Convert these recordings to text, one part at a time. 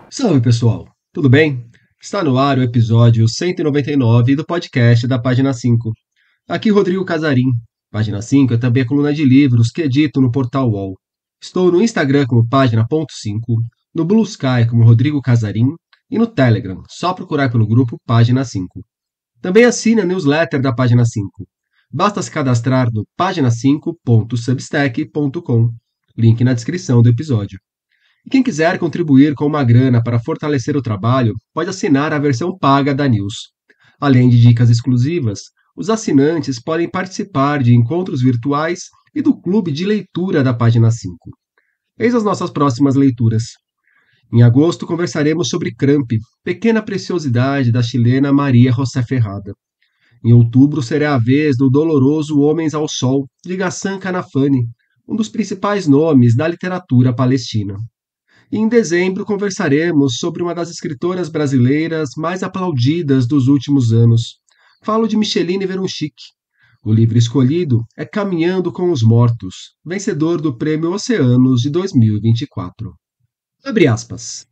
Salve, pessoal! Tudo bem? Está no ar o episódio 199 do podcast da Página 5. Aqui Rodrigo Casarim. Página 5 é também a coluna de livros que edito no portal UOL. Estou no Instagram como página.5, no Blue Sky como Rodrigo Casarim e no Telegram, só procurar pelo grupo Página 5. Também assine a newsletter da Página 5. Basta se cadastrar no pagina5.substack.com. Link na descrição do episódio. E quem quiser contribuir com uma grana para fortalecer o trabalho, pode assinar a versão paga da News. Além de dicas exclusivas, os assinantes podem participar de encontros virtuais e do clube de leitura da Página 5. Eis as nossas próximas leituras. Em agosto conversaremos sobre Cramp, pequena preciosidade da chilena Maria José Ferrada. Em outubro será a vez do doloroso Homens ao Sol, de Ghassan Kanafani, um dos principais nomes da literatura palestina. E em dezembro conversaremos sobre uma das escritoras brasileiras mais aplaudidas dos últimos anos. Falo de Micheline Verunchik. O livro escolhido é Caminhando com os Mortos, vencedor do Prêmio Oceanos de 2024. Abre aspas.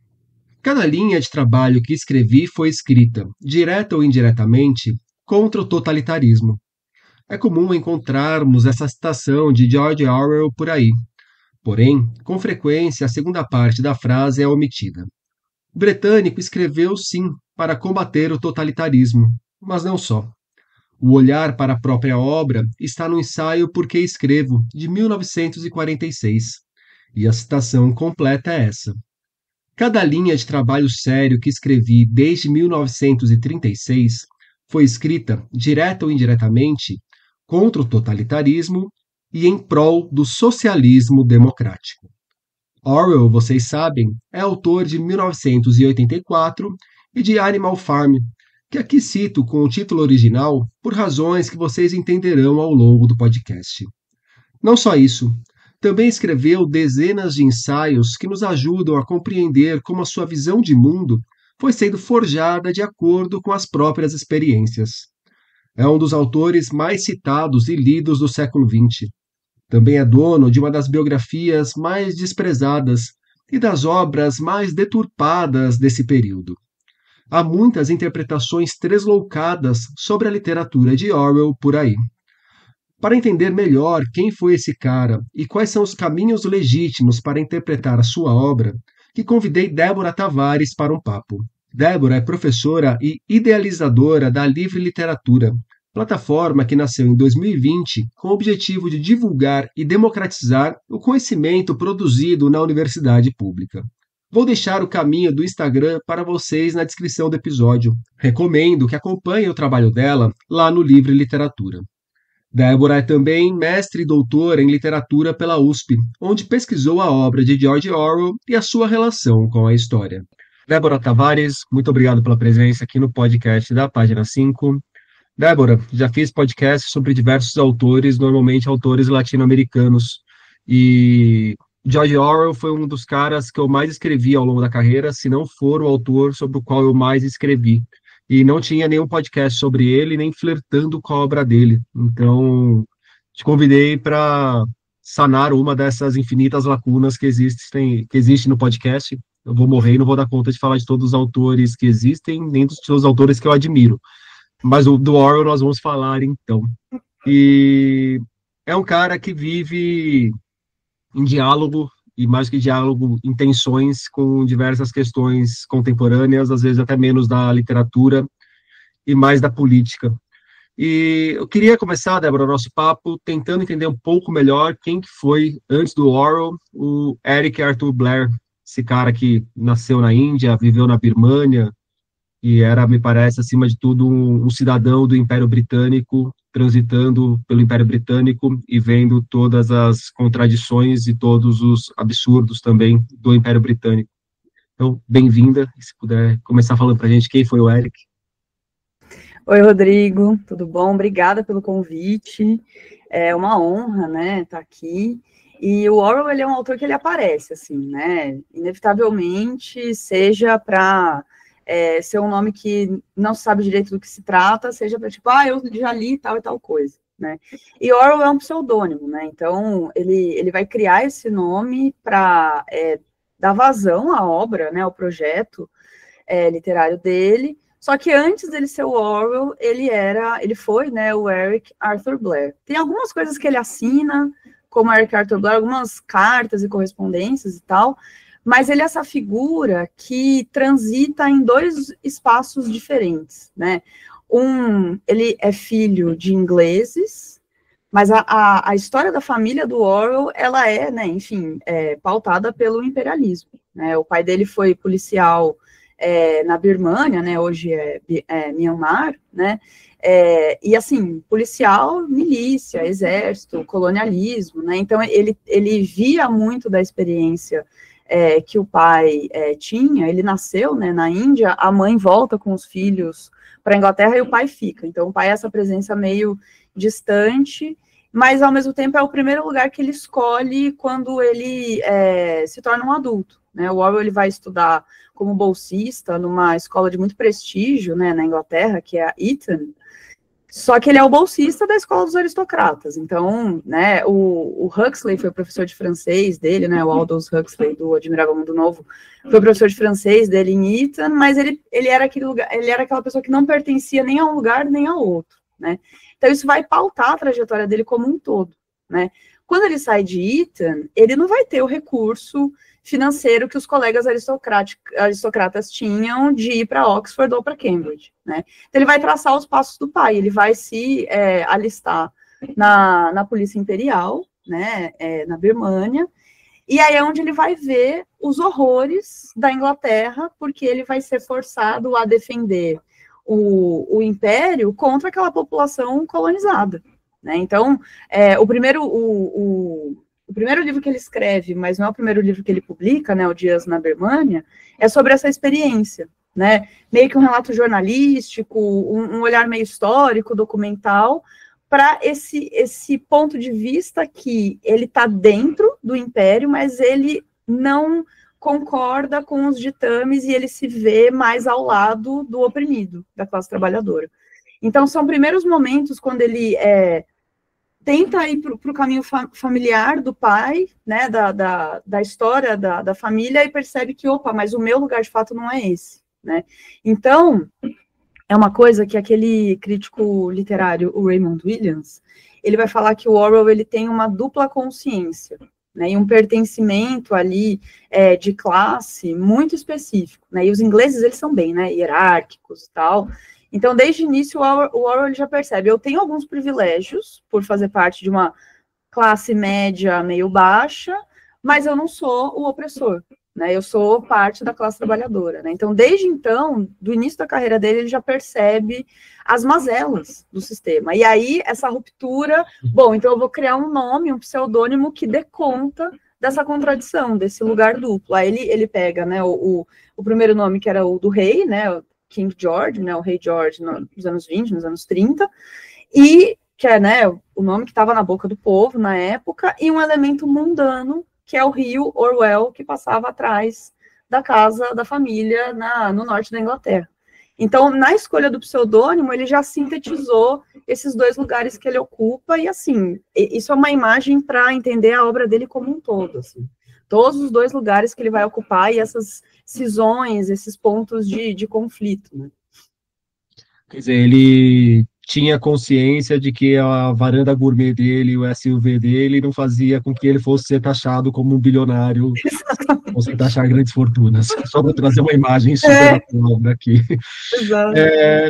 Cada linha de trabalho que escrevi foi escrita, direta ou indiretamente, contra o totalitarismo. É comum encontrarmos essa citação de George Orwell por aí. Porém, com frequência, a segunda parte da frase é omitida. O britânico escreveu, sim, para combater o totalitarismo, mas não só. O olhar para a própria obra está no ensaio Por que Escrevo, de 1946, e a citação completa é essa. Cada linha de trabalho sério que escrevi desde 1936 foi escrita, direta ou indiretamente, contra o totalitarismo e em prol do socialismo democrático. Orwell, vocês sabem, é autor de 1984 e de Animal Farm, que aqui cito com o título original por razões que vocês entenderão ao longo do podcast. Não só isso, também escreveu dezenas de ensaios que nos ajudam a compreender como a sua visão de mundo foi sendo forjada de acordo com as próprias experiências. É um dos autores mais citados e lidos do século XX. Também é dono de uma das biografias mais desprezadas e das obras mais deturpadas desse período. Há muitas interpretações tresloucadas sobre a literatura de Orwell por aí. Para entender melhor quem foi esse cara e quais são os caminhos legítimos para interpretar a sua obra, que convidei Débora Tavares para um papo. Débora é professora e idealizadora da Livre Literatura, plataforma que nasceu em 2020 com o objetivo de divulgar e democratizar o conhecimento produzido na universidade pública. Vou deixar o caminho do Instagram para vocês na descrição do episódio. Recomendo que acompanhem o trabalho dela lá no Livre Literatura. Débora é também mestre e doutora em literatura pela USP, onde pesquisou a obra de George Orwell e a sua relação com a história. Débora Tavares, muito obrigado pela presença aqui no podcast da Página 5. Débora, já fiz podcast sobre diversos autores, normalmente autores latino-americanos, e George Orwell foi um dos caras que eu mais escrevi ao longo da carreira, se não for o autor sobre o qual eu mais escrevi. E não tinha nenhum podcast sobre ele, nem flertando com a obra dele. Então, te convidei para sanar uma dessas infinitas lacunas que existe no podcast. Eu vou morrer e não vou dar conta de falar de todos os autores que existem, nem dos seus autores que eu admiro. Mas o do Orwell nós vamos falar, então. E é um cara que vive em diálogo, e mais que diálogo, em tensões com diversas questões contemporâneas, às vezes até menos da literatura e mais da política. E eu queria começar, Débora, o nosso papo tentando entender um pouco melhor quem que foi, antes do Orwell, o Eric Arthur Blair, esse cara que nasceu na Índia, viveu na Birmânia, e era, me parece, acima de tudo, um cidadão do Império Britânico, transitando pelo Império Britânico e vendo todas as contradições e todos os absurdos também do Império Britânico. Então, bem-vinda, se puder começar falando para a gente quem foi o Eric. Oi, Rodrigo, tudo bom? Obrigada pelo convite, é uma honra, né, estar aqui. E o Orwell, ele é um autor que ele aparece, assim, né, inevitavelmente, seja para ser um nome que não se sabe direito do que se trata, seja para tipo, eu já li tal e tal coisa, né? E Orwell é um pseudônimo, né? Então, ele vai criar esse nome para dar vazão à obra, né, ao projeto literário dele. Só que antes dele ser o Orwell, ele foi, né, o Eric Arthur Blair. Tem algumas coisas que ele assina, como Eric Arthur Blair, algumas cartas e correspondências e tal, mas ele é essa figura que transita em dois espaços diferentes, né? Ele é filho de ingleses, mas a história da família do Orwell, ela né, enfim, pautada pelo imperialismo, né? O pai dele foi policial na Birmânia, né, hoje Myanmar, né, e assim, policial, milícia, exército, colonialismo, né, então ele via muito da experiência que o pai tinha. Ele nasceu, né, na Índia, a mãe volta com os filhos para a Inglaterra e o pai fica, então o pai é essa presença meio distante, mas ao mesmo tempo é o primeiro lugar que ele escolhe quando ele se torna um adulto, né. O Orwell, ele vai estudar como bolsista numa escola de muito prestígio, né, na Inglaterra, que é a Eton, só que ele é o bolsista da escola dos aristocratas. Então, né, o Huxley foi o professor de francês dele, né, o Aldous Huxley, do Admirável Mundo Novo, foi o professor de francês dele em Eton, mas ele era aquela pessoa que não pertencia nem a um lugar nem a outro, né. Então, isso vai pautar a trajetória dele como um todo, né. Quando ele sai de Eton, ele não vai ter o recurso financeiro que os colegas aristocratas tinham de ir para Oxford ou para Cambridge, né? Então, ele vai traçar os passos do pai, ele vai se alistar na Polícia Imperial, né, na Birmânia, e aí é onde ele vai ver os horrores da Inglaterra, porque ele vai ser forçado a defender o Império contra aquela população colonizada, né? Então, o primeiro livro que ele escreve, mas não é o primeiro livro que ele publica, né, O Dias na Birmânia, é sobre essa experiência, né, meio que um relato jornalístico, um olhar meio histórico, documental, para esse ponto de vista que ele está dentro do Império, mas ele não concorda com os ditames e ele se vê mais ao lado do oprimido, da classe trabalhadora. Então, são primeiros momentos quando ele tenta ir para o caminho familiar do pai, né, da história da família, e percebe que, opa, mas o meu lugar de fato não é esse, né. Então, é uma coisa que aquele crítico literário, o Raymond Williams, ele vai falar que o Orwell, ele tem uma dupla consciência, né, e um pertencimento ali de classe muito específico, né, e os ingleses, eles são bem, né, hierárquicos e tal. Então, desde o início, o Orwell já percebe, eu tenho alguns privilégios por fazer parte de uma classe média meio baixa, mas eu não sou o opressor, né? Eu sou parte da classe trabalhadora, né? Então, desde então, do início da carreira dele, ele já percebe as mazelas do sistema. E aí, essa ruptura, bom, então eu vou criar um nome, um pseudônimo que dê conta dessa contradição, desse lugar duplo. Aí ele pega, né, o primeiro nome, que era o do rei, né, King George, né, o rei George nos anos 20, nos anos 30, e que é, né, o nome que estava na boca do povo na época, e um elemento mundano, que é o rio Orwell, que passava atrás da casa da família no norte da Inglaterra. Então, na escolha do pseudônimo, ele já sintetizou esses dois lugares que ele ocupa, e assim, isso é uma imagem para entender a obra dele como um todo, assim. Todos os dois lugares que ele vai ocupar e essas cisões, esses pontos de conflito, né? Quer dizer, ele tinha consciência de que a varanda gourmet dele, o SUV dele, não fazia com que ele fosse ser taxado como um bilionário, ou ser taxar grandes fortunas. Só para trazer uma imagem super atual daqui. Exato.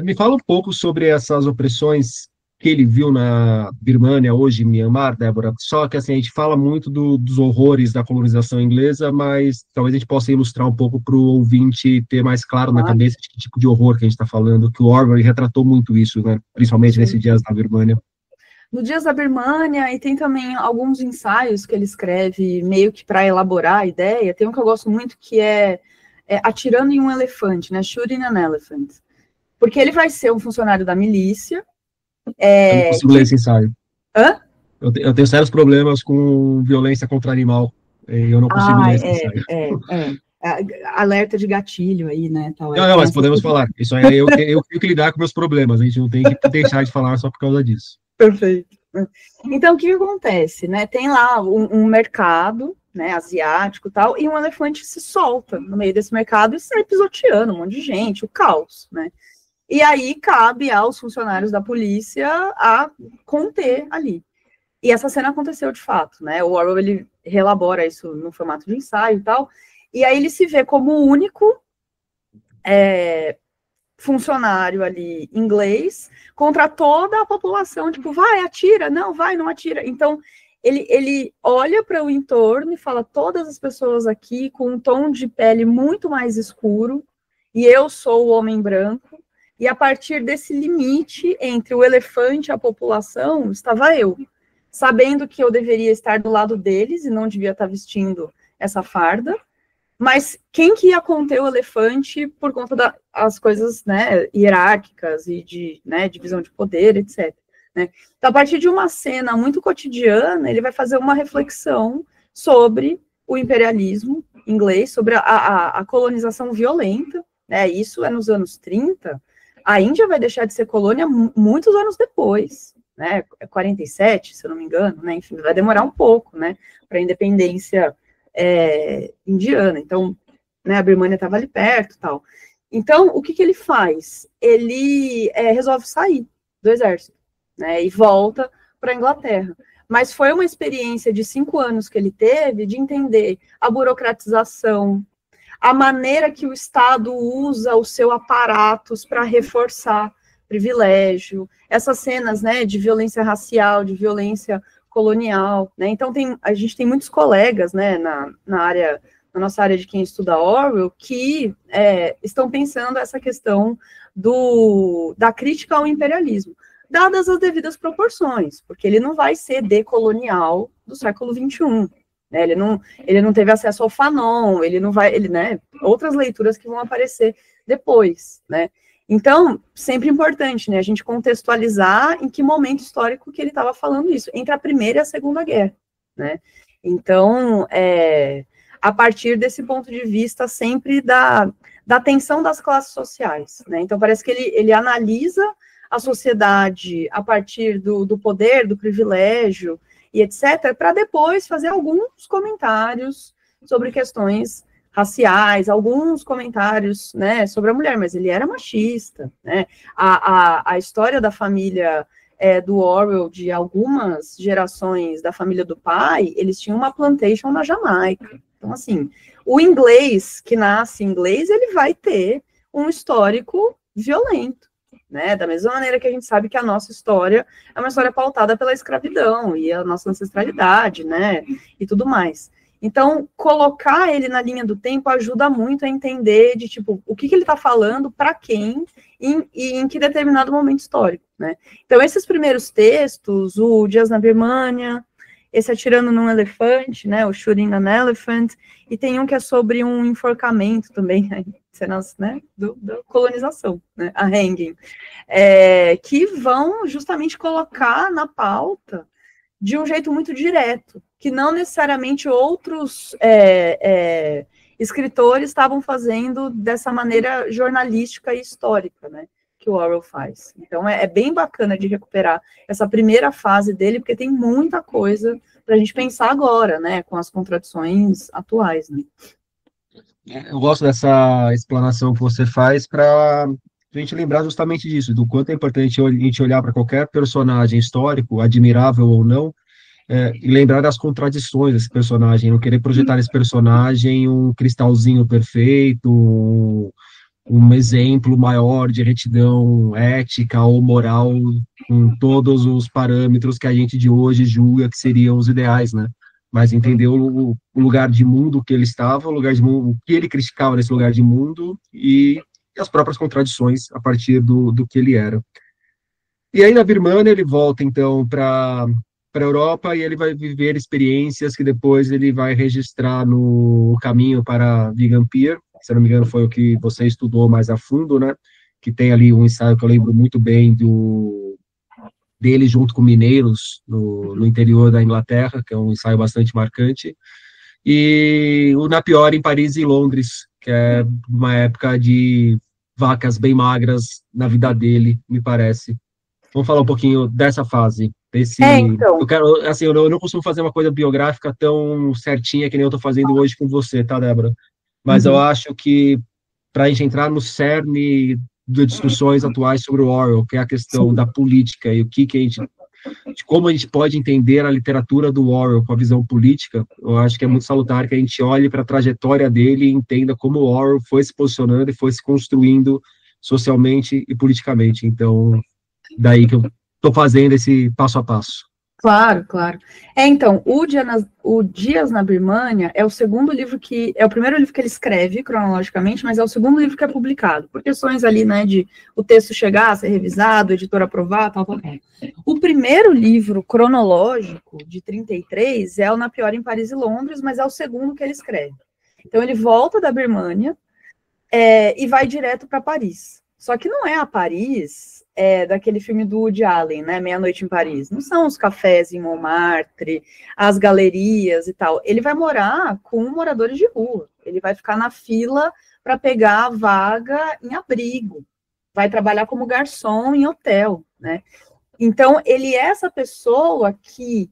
Me fala um pouco sobre essas opressões que ele viu na Birmânia, hoje em Myanmar, Débora. Só que assim, a gente fala muito dos horrores da colonização inglesa, mas talvez a gente possa ilustrar um pouco para o ouvinte ter mais claro na cabeça de que tipo de horror que a gente está falando, que o Orwell retratou muito isso, né? Principalmente nesses dias da Birmânia. No Dias da Birmânia, e tem também alguns ensaios que ele escreve meio que para elaborar a ideia. Tem um que eu gosto muito, que é Atirando em um Elefante, né? Shooting an Elephant. Porque ele vai ser um funcionário da milícia. Eu não consigo ler esse ensaio. Hã? Eu tenho sérios problemas com violência contra animal. E eu não consigo ler esse ensaio. Alerta de gatilho aí, né? Tal, não, mas podemos falar. Isso aí eu tenho que lidar com meus problemas. A gente não tem que deixar de falar só por causa disso. Perfeito. Então, o que acontece, né? Tem lá um mercado, né, asiático e tal, e um elefante se solta no meio desse mercado e sai pisoteando um monte de gente, o caos, né? E aí cabe aos funcionários da polícia a conter ali. E essa cena aconteceu de fato, né? O Orwell, ele relabora isso no formato de ensaio e tal, e aí ele se vê como o único funcionário ali inglês contra toda a população, tipo, vai, atira, não, vai, não atira. Então, ele olha para o entorno e fala, todas as pessoas aqui com um tom de pele muito mais escuro, e eu sou o homem branco, e a partir desse limite entre o elefante e a população, estava eu, sabendo que eu deveria estar do lado deles e não devia estar vestindo essa farda, mas quem que ia conter o elefante por conta das coisas, né, hierárquicas e de, né, divisão de poder, etc. Né? Então, a partir de uma cena muito cotidiana, ele vai fazer uma reflexão sobre o imperialismo inglês, sobre a colonização violenta, né? Isso é nos anos 30. A Índia vai deixar de ser colônia muitos anos depois, né? 47, se eu não me engano, né? Enfim, vai demorar um pouco, né, para a independência indiana. Então, né, a Birmania estava ali perto e tal. Então, o que ele faz? Ele resolve sair do exército, né, e volta para a Inglaterra. Mas foi uma experiência de 5 anos que ele teve de entender a burocratização, a maneira que o Estado usa o seu aparatos para reforçar privilégio, essas cenas, né, de violência racial, de violência colonial, né? Então a gente tem muitos colegas, né, na nossa área de quem estuda Orwell, que estão pensando essa questão da crítica ao imperialismo, dadas as devidas proporções, porque ele não vai ser decolonial do século XXI, né? Ele não teve acesso ao Fanon, né, outras leituras que vão aparecer depois, né? Então, sempre importante, né, a gente contextualizar em que momento histórico que ele estava falando isso, entre a Primeira e a Segunda Guerra, né? Então, a partir desse ponto de vista sempre da tensão das classes sociais, né? Então, parece que ele analisa a sociedade a partir do poder, do privilégio e etc., para depois fazer alguns comentários sobre questões raciais, alguns comentários, né, sobre a mulher, mas ele era machista, né? A história da família do Orwell, de algumas gerações da família do pai, eles tinham uma plantation na Jamaica. Então, assim, o inglês, que nasce inglês, ele vai ter um histórico violento, né? Da mesma maneira que a gente sabe que a nossa história é uma história pautada pela escravidão e a nossa ancestralidade, né, e tudo mais. Então, colocar ele na linha do tempo ajuda muito a entender de, tipo, o que ele está falando, para quem, e em que determinado momento histórico, né? Então, esses primeiros textos, o Dias na Birmania, esse Atirando num Elefante, né, o Shooting an Elephant, e tem um que é sobre um enforcamento também, né, cenas, né, da colonização, né, a Hanging, que vão justamente colocar na pauta de um jeito muito direto, que não necessariamente outros escritores estavam fazendo dessa maneira jornalística e histórica, né, que o Orwell faz. Então, é bem bacana de recuperar essa primeira fase dele, porque tem muita coisa para a gente pensar agora, né, com as contradições atuais, né. Eu gosto dessa explanação que você faz para a gente lembrar justamente disso, do quanto é importante a gente olhar para qualquer personagem histórico, admirável ou não, e lembrar das contradições desse personagem, não querer projetar nesse personagem um cristalzinho perfeito, um exemplo maior de retidão ética ou moral, com todos os parâmetros que a gente de hoje julga que seriam os ideais, né? Mas entender o lugar de mundo que ele estava, o lugar de mundo, o que ele criticava nesse lugar de mundo e as próprias contradições a partir do que ele era. E aí na Birmania ele volta então para a Europa e ele vai viver experiências que depois ele vai registrar no caminho para Vegan Pier, se não me engano foi o que você estudou mais a fundo, né? Que tem ali um ensaio que eu lembro muito bem dele junto com mineiros no interior da Inglaterra, que é um ensaio bastante marcante, e o Napior em Paris e Londres, que é uma época de vacas bem magras na vida dele, me parece. Vamos falar um pouquinho dessa fase. Então. Eu quero, assim, eu não costumo fazer uma coisa biográfica tão certinha que nem eu estou fazendo hoje com você, tá, Débora? Mas eu Uhum. acho que para a gente entrar no cerne das discussões atuais sobre o Orwell, que é a questão Sim. da política e o que a gente, de como a gente pode entender a literatura do Orwell com a visão política, eu acho que é muito salutar que a gente olhe para a trajetória dele e entenda como o Orwell foi se posicionando e foi se construindo socialmente e politicamente. Então, daí que eu estou fazendo esse passo a passo. Claro, claro. Então, o Dias na Birmânia é o segundo livro que, é o primeiro livro que ele escreve cronologicamente, mas é o segundo livro que é publicado, por questões ali, né, de o texto chegar, ser revisado, o editor aprovar, tal, tal, tal. O primeiro livro cronológico, de 33, é o Na Pior em Paris e Londres, mas é o segundo que ele escreve. Então, ele volta da Birmânia e vai direto para Paris. Só que não é a Paris daquele filme do Woody Allen, né? Meia-Noite em Paris. Não são os cafés em Montmartre, as galerias e tal. Ele vai morar com moradores de rua. Ele vai ficar na fila para pegar a vaga em abrigo. Vai trabalhar como garçom em hotel, né? Então, ele é essa pessoa que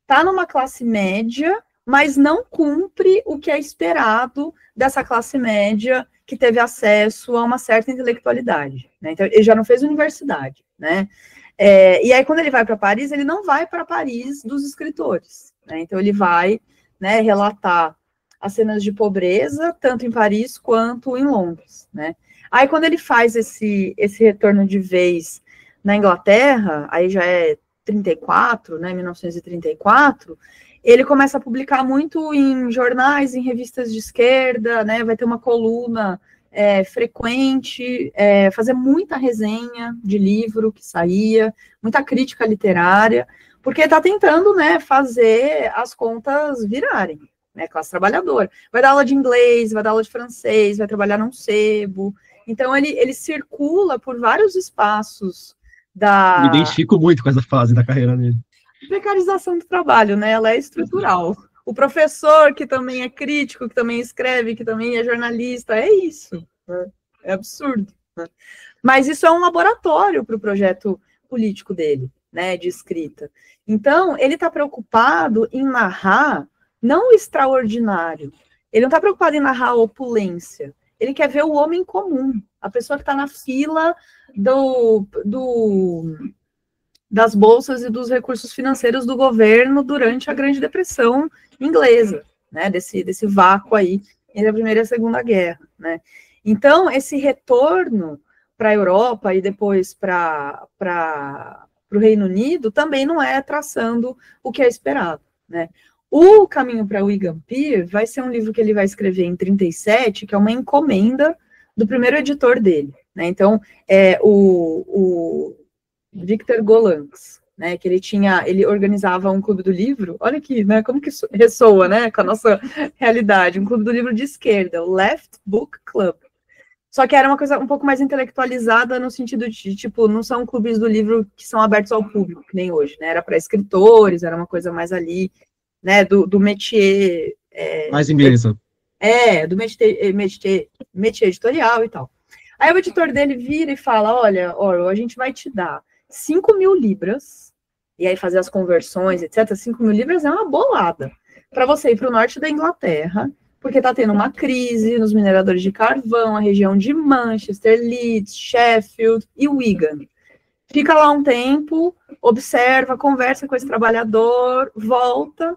está numa classe média, mas não cumpre o que é esperado dessa classe média que teve acesso a uma certa intelectualidade, né? Então, ele já não fez universidade, né? E aí, quando ele vai para Paris, ele não vai para Paris dos escritores, né? Então, ele vai, né, relatar as cenas de pobreza, tanto em Paris quanto em Londres, né? Aí, quando ele faz esse retorno de vez na Inglaterra, aí já é 34, né, 1934, ele começa a publicar muito em jornais, em revistas de esquerda, né, vai ter uma coluna frequente, fazer muita resenha de livro que saía, muita crítica literária, porque está tentando, né, fazer as contas virarem, né, classe trabalhadora. Vai dar aula de inglês, vai dar aula de francês, vai trabalhar num sebo. Então, ele circula por vários espaços Me da identifico muito com essa fase da carreira dele. precarização do trabalho, né? Ela é estrutural. O professor, que também é crítico, que também escreve, que também é jornalista, é isso. Né? É absurdo. Né? Mas isso é um laboratório para o projeto político dele, né? De escrita. Então, ele está preocupado em narrar não o extraordinário. Ele não está preocupado em narrar a opulência. Ele quer ver o homem comum, a pessoa que está na fila das bolsas e dos recursos financeiros do governo durante a Grande Depressão inglesa, né, desse vácuo aí entre a Primeira e a Segunda Guerra, né. Então, esse retorno para a Europa e depois para o Reino Unido também não é traçando o que é esperado, né. O Caminho para Wigan Pier vai ser um livro que ele vai escrever em 37, que é uma encomenda do primeiro editor dele, né. Então, o Victor Gollancz, né, que ele organizava um clube do livro, olha aqui, né, como que ressoa, né, com a nossa realidade, um clube do livro de esquerda, o Left Book Club. Só que era uma coisa um pouco mais intelectualizada no sentido de, tipo, não são clubes do livro que são abertos ao público, que nem hoje, né, era para escritores, era uma coisa mais ali, né, do métier... Mais inglesa. Do métier editorial e tal. Aí o editor dele vira e fala, olha, Orwell, a gente vai te dar 5.000 libras, e aí fazer as conversões, etc. 5.000 libras é uma bolada para você ir para o norte da Inglaterra, porque está tendo uma crise nos mineradores de carvão, a região de Manchester, Leeds, Sheffield e Wigan. Fica lá um tempo, observa, conversa com esse trabalhador, volta,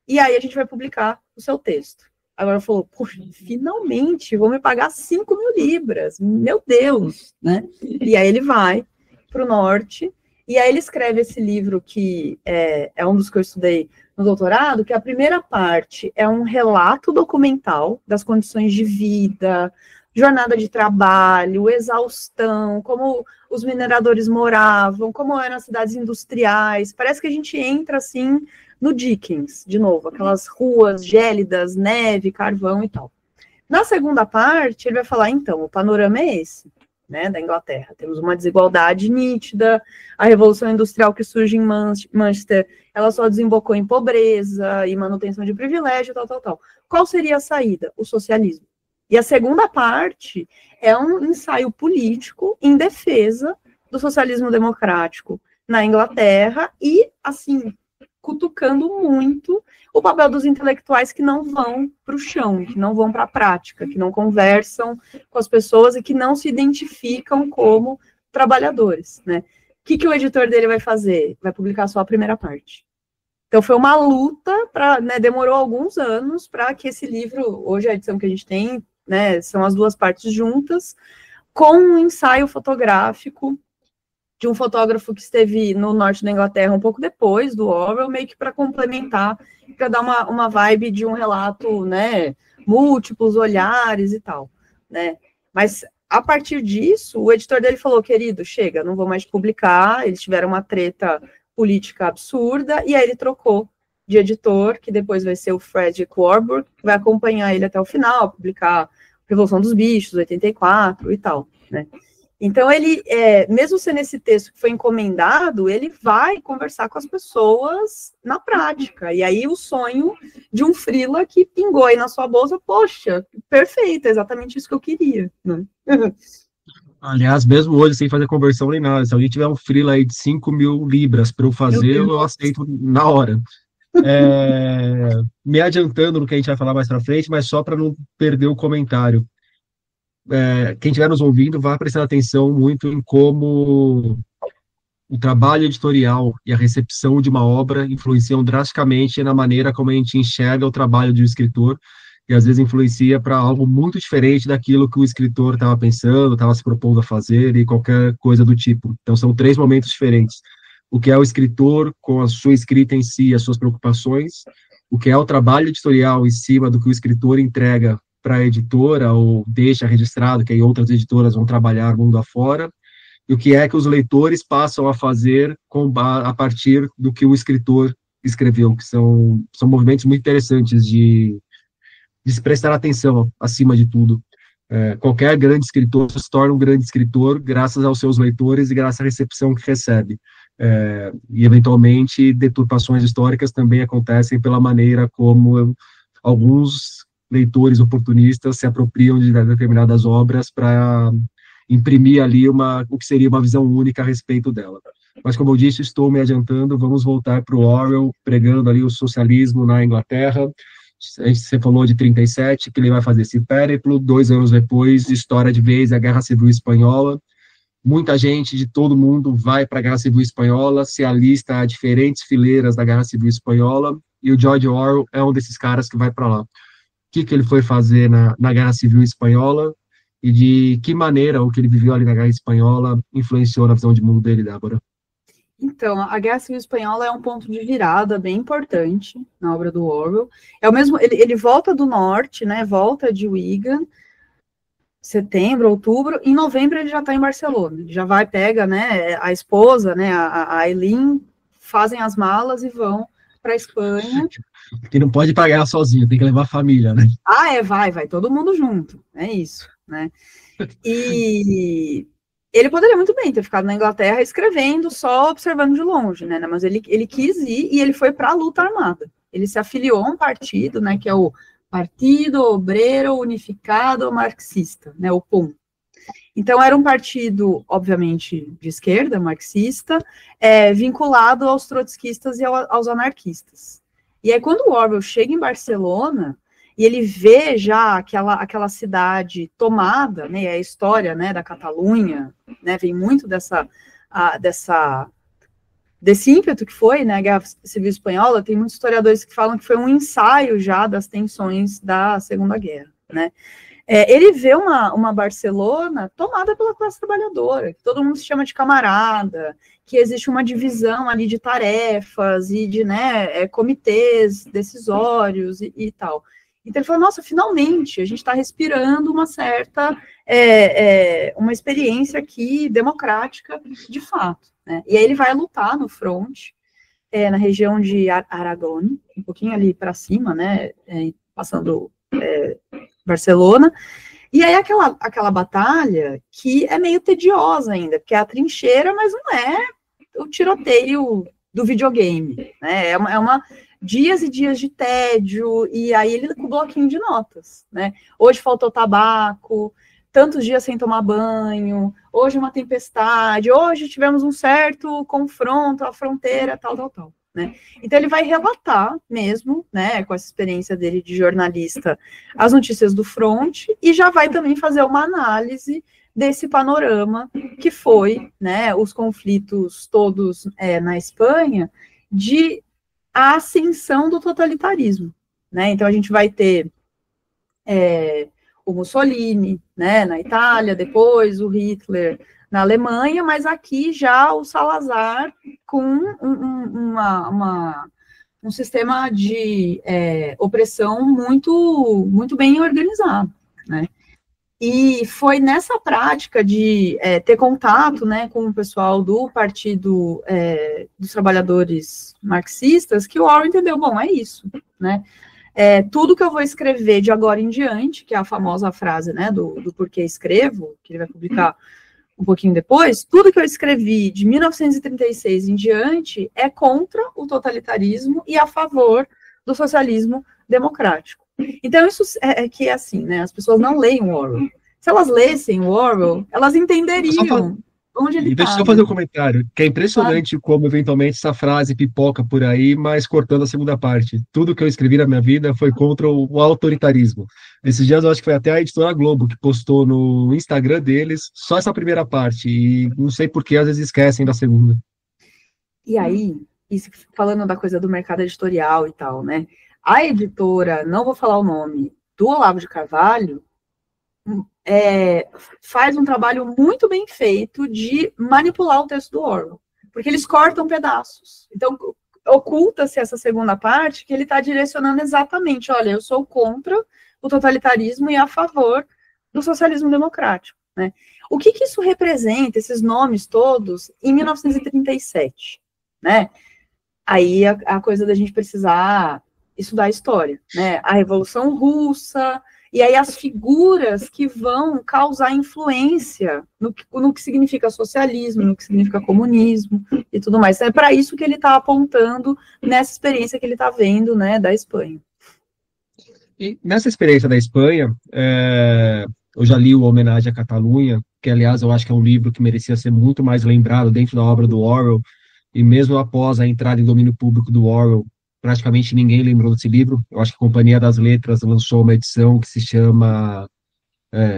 e aí a gente vai publicar o seu texto. Agora falou, poxa, finalmente vão me pagar 5.000 libras, meu Deus, né? E aí ele vai para o norte, e aí ele escreve esse livro que é um dos que eu estudei no doutorado, que a primeira parte é um relato documental das condições de vida, jornada de trabalho, exaustão, como os mineradores moravam, como eram as cidades industriais. Parece que a gente entra, assim, no Dickens, de novo, aquelas ruas gélidas, neve, carvão e tal. Na segunda parte, ele vai falar, então, o panorama é esse, né, da Inglaterra. Temos uma desigualdade nítida, a Revolução Industrial que surge em Manchester, ela só desembocou em pobreza e manutenção de privilégio, tal, tal, tal. Qual seria a saída? O socialismo. E a segunda parte é um ensaio político em defesa do socialismo democrático, na Inglaterra e, assim, cutucando muito o papel dos intelectuais que não vão para o chão, que não vão para a prática, que não conversam com as pessoas e que não se identificam como trabalhadores, né? O que o editor dele vai fazer? Vai publicar só a primeira parte. Então, foi uma luta, né, demorou alguns anos para que esse livro, hoje a edição que a gente tem, né, são as duas partes juntas, com um ensaio fotográfico de um fotógrafo que esteve no norte da Inglaterra um pouco depois do Orwell, meio que para complementar, para dar uma vibe de um relato, né, múltiplos olhares e tal, né. Mas, a partir disso, o editor dele falou, querido, chega, não vou mais publicar, eles tiveram uma treta política absurda, e aí ele trocou de editor, que depois vai ser o Frederick Warburg, que vai acompanhar ele até o final, publicar Revolução dos Bichos, 84 e tal, né. Então, ele, mesmo sendo esse texto que foi encomendado, ele vai conversar com as pessoas na prática. E aí, o sonho de um freela que pingou aí na sua bolsa, poxa, perfeito, é exatamente isso que eu queria, né? Aliás, mesmo hoje, sem fazer conversão nem nada, se alguém tiver um freela aí de 5.000 libras para eu fazer, eu aceito na hora. Me adiantando no que a gente vai falar mais para frente, mas só para não perder o comentário. Quem estiver nos ouvindo, vá prestando atenção muito em como o trabalho editorial e a recepção de uma obra influenciam drasticamente na maneira como a gente enxerga o trabalho de um escritor, e às vezes influencia para algo muito diferente daquilo que o escritor estava pensando, estava se propondo a fazer e qualquer coisa do tipo. Então, são 3 momentos diferentes. O que é o escritor com a sua escrita em si, as suas preocupações, o que é o trabalho editorial em cima do que o escritor entrega para a editora ou deixa registrado, que aí outras editoras vão trabalhar mundo afora, e o que é que os leitores passam a fazer a partir do que o escritor escreveu, que são movimentos muito interessantes de se prestar atenção, acima de tudo. Qualquer grande escritor se torna um grande escritor graças aos seus leitores e graças à recepção que recebe. E, eventualmente, deturpações históricas também acontecem pela maneira como alguns leitores oportunistas se apropriam de determinadas obras para imprimir ali o que seria uma visão única a respeito dela. Mas, como eu disse, estou me adiantando, vamos voltar para o Orwell, pregando ali o socialismo na Inglaterra. Você falou de 37, que ele vai fazer esse périplo, 2 anos depois, estoura de vez a Guerra Civil Espanhola. Muita gente de todo mundo vai para a Guerra Civil Espanhola, se alista a diferentes fileiras da Guerra Civil Espanhola, e o George Orwell é um desses caras que vai para lá. O que ele foi fazer na Guerra Civil Espanhola e de que maneira o que ele viveu ali na Guerra Espanhola influenciou na visão de mundo dele, Débora? Então, a Guerra Civil Espanhola é um ponto de virada bem importante na obra do Orwell. Ele volta do norte, né? Volta de Wigan, setembro, outubro. Em novembro ele já está em Barcelona. Ele já vai, pega, né? A esposa, né? A Eileen, fazem as malas e vão para a Espanha. Que não pode pagar sozinho, tem que levar a família, né? Vai todo mundo junto, é isso, né? E ele poderia muito bem ter ficado na Inglaterra escrevendo, só observando de longe, né? Mas ele quis ir e ele foi para a luta armada. Ele se afiliou a um partido, né? Que é o Partido Obreiro Unificado Marxista, né? O POM. Então, era um partido, obviamente, de esquerda, marxista, vinculado aos trotskistas e aos anarquistas. E aí, quando o Orwell chega em Barcelona, e ele vê já aquela cidade tomada, né, a história, né, da Catalunha, né, vem muito desse ímpeto que foi, né, a Guerra Civil Espanhola. Tem muitos historiadores que falam que foi um ensaio já das tensões da Segunda Guerra, né. Ele vê uma Barcelona tomada pela classe trabalhadora, que todo mundo se chama de camarada, que existe uma divisão ali de tarefas e de, né, comitês decisórios e tal. Então ele falou, nossa, finalmente, a gente está respirando uma certa, uma experiência aqui democrática de fato, né? E aí ele vai lutar no front, na região de Aragón, um pouquinho ali para cima, né, passando Barcelona, e aí aquela batalha que é meio tediosa ainda, porque é a trincheira, mas não é o tiroteio do videogame, né? É uma dias e dias de tédio, e aí ele com o bloquinho de notas, né? Hoje faltou tabaco, tantos dias sem tomar banho, hoje uma tempestade, hoje tivemos um certo confronto à fronteira, tal, né? Então ele vai relatar mesmo, né, com essa experiência dele de jornalista, as notícias do front, e já vai também fazer uma análise desse panorama que foi, né, os conflitos todos na Espanha, de a ascensão do totalitarismo, né? Então a gente vai ter o Mussolini, né, na Itália, depois o Hitler na Alemanha, mas aqui já o Salazar com um sistema de opressão muito bem organizado, né? E foi nessa prática de ter contato, né, com o pessoal do Partido dos Trabalhadores Marxistas que o Orwell entendeu, bom, é isso, né? Tudo que eu vou escrever de agora em diante, que é a famosa frase, né, do porquê escrevo, que ele vai publicar um pouquinho depois, tudo que eu escrevi de 1936 em diante é contra o totalitarismo e a favor do socialismo democrático. Então, isso que é assim, né? As pessoas não leem o Orwell. Se elas lessem o Orwell, elas entenderiam onde ele está. Deixa eu só fazer um comentário, que é impressionante como, eventualmente, essa frase pipoca por aí, mas cortando a segunda parte. Tudo que eu escrevi na minha vida foi contra o autoritarismo. Esses dias, eu acho que foi até a editora Globo que postou no Instagram deles só essa primeira parte, e não sei por que às vezes esquecem da segunda. E aí, isso, falando da coisa do mercado editorial e tal, né? A editora, não vou falar o nome, do Olavo de Carvalho, faz um trabalho muito bem feito de manipular o texto do Orwell, porque eles cortam pedaços. Então, oculta-se essa segunda parte que ele está direcionando exatamente, olha, eu sou contra o totalitarismo e a favor do socialismo democrático, né? O que isso representa, esses nomes todos, em 1937, né? Aí a coisa da gente precisar estudar a história, né? A Revolução Russa, e aí as figuras que vão causar influência no que significa socialismo, no que significa comunismo e tudo mais. É para isso que ele está apontando nessa experiência que ele está vendo, né, da Espanha. E nessa experiência da Espanha, eu já li o Homenagem à Catalunha, que, aliás, eu acho que é um livro que merecia ser muito mais lembrado dentro da obra do Orwell, e mesmo após a entrada em domínio público do Orwell, praticamente ninguém lembrou desse livro. Eu acho que a Companhia das Letras lançou uma edição que se chama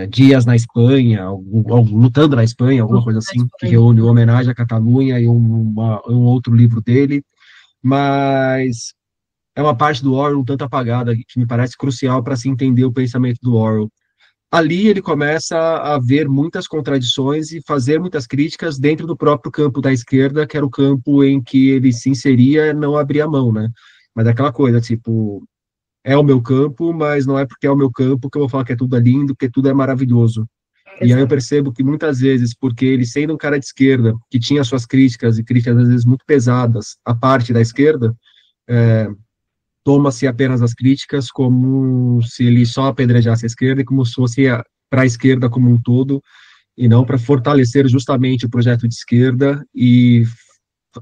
Dias na Espanha, Lutando na Espanha, alguma coisa assim, que reúne o Homenagem à Catalunha e um outro livro dele, mas é uma parte do Orwell um tanto apagada, que me parece crucial para se entender o pensamento do Orwell. Ali ele começa a ver muitas contradições e fazer muitas críticas dentro do próprio campo da esquerda, que era o campo em que ele se inseria, não abria mão, né? Mas é aquela coisa, tipo, é o meu campo, mas não é porque é o meu campo que eu vou falar que é tudo lindo, que tudo é maravilhoso. Exato. E aí eu percebo que muitas vezes, porque ele sendo um cara de esquerda, que tinha suas críticas, e críticas às vezes muito pesadas, à parte da esquerda, toma-se apenas as críticas como se ele só apedrejasse a esquerda e como se fosse para a esquerda como um todo, e não para fortalecer justamente o projeto de esquerda e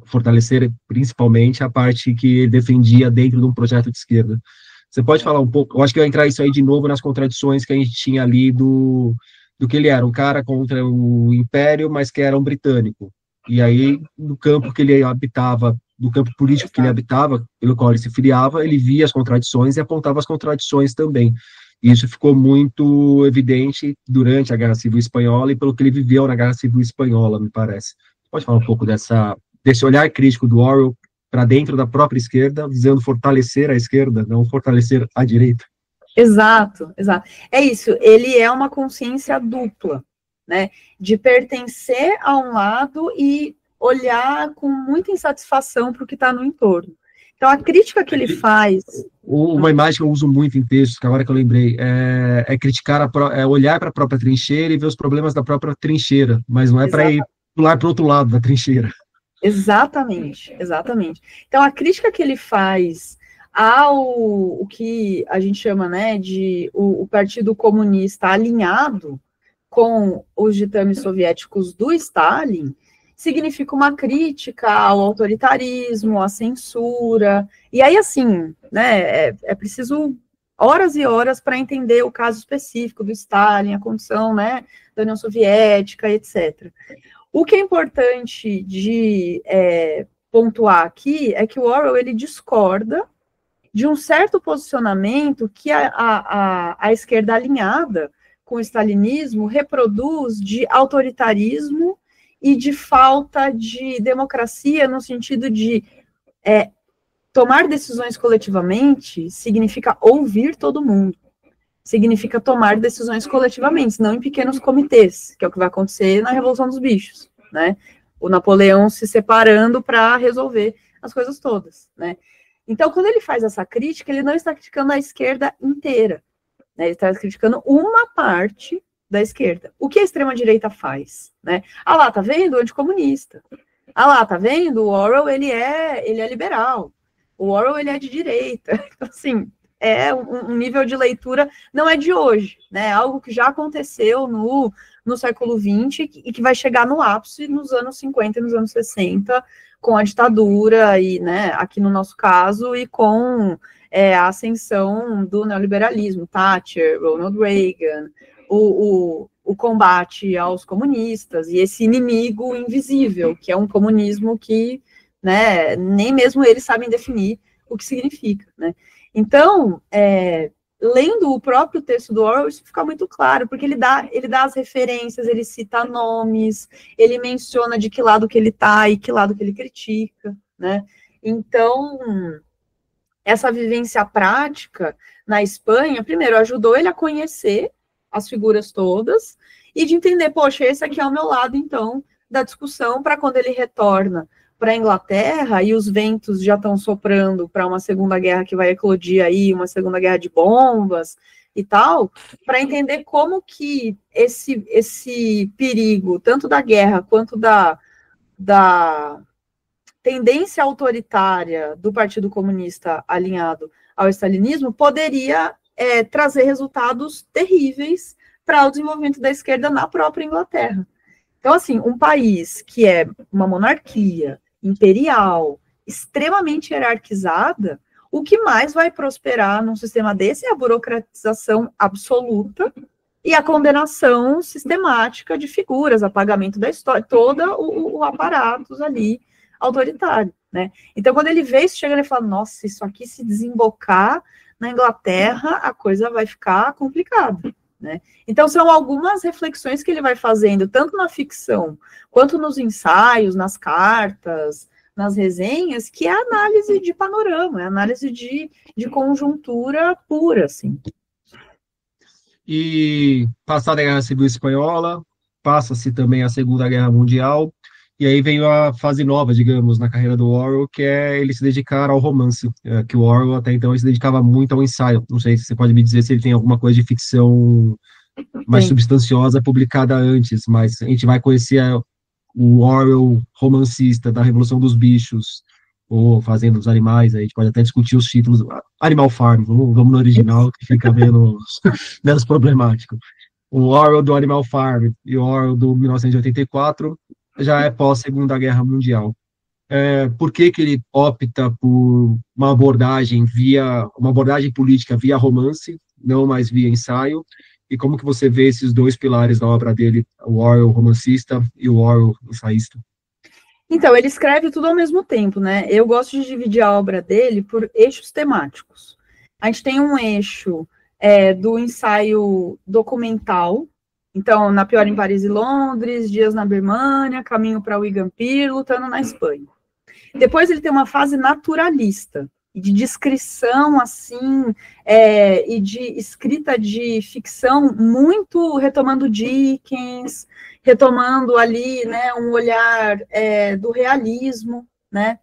fortalecer principalmente a parte que ele defendia dentro de um projeto de esquerda. Você pode falar um pouco, eu acho que vai entrar isso aí de novo nas contradições que a gente tinha ali do que ele era, um cara contra o Império, mas que era um britânico. E aí, no campo que ele habitava, do campo político que ele habitava, pelo qual ele se filiava, ele via as contradições e apontava as contradições também. E isso ficou muito evidente durante a Guerra Civil Espanhola e pelo que ele viveu na Guerra Civil Espanhola, me parece. Pode falar um pouco desse olhar crítico do Orwell para dentro da própria esquerda, visando fortalecer a esquerda, não fortalecer a direita? Exato, exato. É isso, ele é uma consciência dupla, né, de pertencer a um lado e olhar com muita insatisfação para o que está no entorno. Então, a crítica que ele faz... Uma imagem que eu uso muito em textos, que agora que eu lembrei, é criticar, olhar para a própria trincheira e ver os problemas da própria trincheira, mas não é para ir pular para o outro lado da trincheira. Exatamente, exatamente. Então, a crítica que ele faz o que a gente chama, né, de o Partido Comunista alinhado com os ditames soviéticos do Stalin, significa uma crítica ao autoritarismo, à censura, e aí, assim, né, é preciso horas e horas para entender o caso específico do Stalin, a condição, né, da União Soviética, etc. O que é importante de pontuar aqui é que o Orwell, ele discorda de um certo posicionamento que a esquerda alinhada com o stalinismo reproduz de autoritarismo e de falta de democracia, no sentido de tomar decisões coletivamente significa ouvir todo mundo, significa tomar decisões coletivamente, não em pequenos comitês, que é o que vai acontecer na Revolução dos Bichos, né? O Napoleão se separando para resolver as coisas todas, né? Então, quando ele faz essa crítica, ele não está criticando a esquerda inteira, né? Ele está criticando uma parte da esquerda. O que a extrema-direita faz, né? Ah lá, tá vendo? O anticomunista. Ah lá, tá vendo? O Orwell, ele é liberal. O Orwell, ele é de direita. Então, assim, é um nível de leitura, não é de hoje, né? Algo que já aconteceu no século XX e que vai chegar no ápice nos anos 50 e nos anos 60, com a ditadura e, né, aqui no nosso caso, e com a ascensão do neoliberalismo, Thatcher, Ronald Reagan, o combate aos comunistas e esse inimigo invisível, que é um comunismo que, né, nem mesmo eles sabem definir o que significa, né? Então, lendo o próprio texto do Orwell, isso fica muito claro, porque ele dá as referências, ele cita nomes, ele menciona de que lado que ele está e que lado que ele critica, né? Então, essa vivência prática na Espanha, primeiro, ajudou ele a conhecer as figuras todas e de entender, poxa, esse aqui é o meu lado, então, da discussão, para quando ele retorna para a Inglaterra e os ventos já estão soprando para uma segunda guerra que vai eclodir aí, uma segunda guerra de bombas e tal, para entender como que esse perigo, tanto da guerra quanto da tendência autoritária do Partido Comunista alinhado ao stalinismo, poderia trazer resultados terríveis para o desenvolvimento da esquerda na própria Inglaterra. Então, assim, um país que é uma monarquia imperial, extremamente hierarquizada, o que mais vai prosperar num sistema desse é a burocratização absoluta e a condenação sistemática de figuras, apagamento da história, todo o aparato ali autoritário, né? Então, quando ele vê isso, chega e fala, nossa, isso aqui se desembocar na Inglaterra, a coisa vai ficar complicada, né? Então, são algumas reflexões que ele vai fazendo, tanto na ficção, quanto nos ensaios, nas cartas, nas resenhas, que é análise de panorama, é análise de conjuntura pura, assim. E passada a Guerra Civil Espanhola, passa-se também a Segunda Guerra Mundial, e aí veio a fase nova, digamos, na carreira do Orwell, que é ele se dedicar ao romance, que o Orwell até então ele se dedicava muito ao ensaio. Não sei se você pode me dizer se ele tem alguma coisa de ficção mais substanciosa publicada antes, mas a gente vai conhecer o Orwell romancista da Revolução dos Bichos, ou Fazenda dos Animais, a gente pode até discutir os títulos. Animal Farm, vamos no original, que fica menos problemático. O Orwell do Animal Farm e o Orwell do 1984 já é pós-Segunda Guerra Mundial. Por que ele opta por uma abordagem política via romance, não mais via ensaio? E como que você vê esses dois pilares da obra dele, o Orwell romancista e o Orwell ensaísta? Então, ele escreve tudo ao mesmo tempo, né? Eu gosto de dividir a obra dele por eixos temáticos. A gente tem um eixo do ensaio documental, então, Na Pior em Paris e Londres, Dias na Birmânia, Caminho para Wigan Pier, Lutando na Espanha. Depois ele tem uma fase naturalista, de descrição, assim, e de escrita de ficção, muito retomando Dickens, retomando ali, né, um olhar do realismo, né,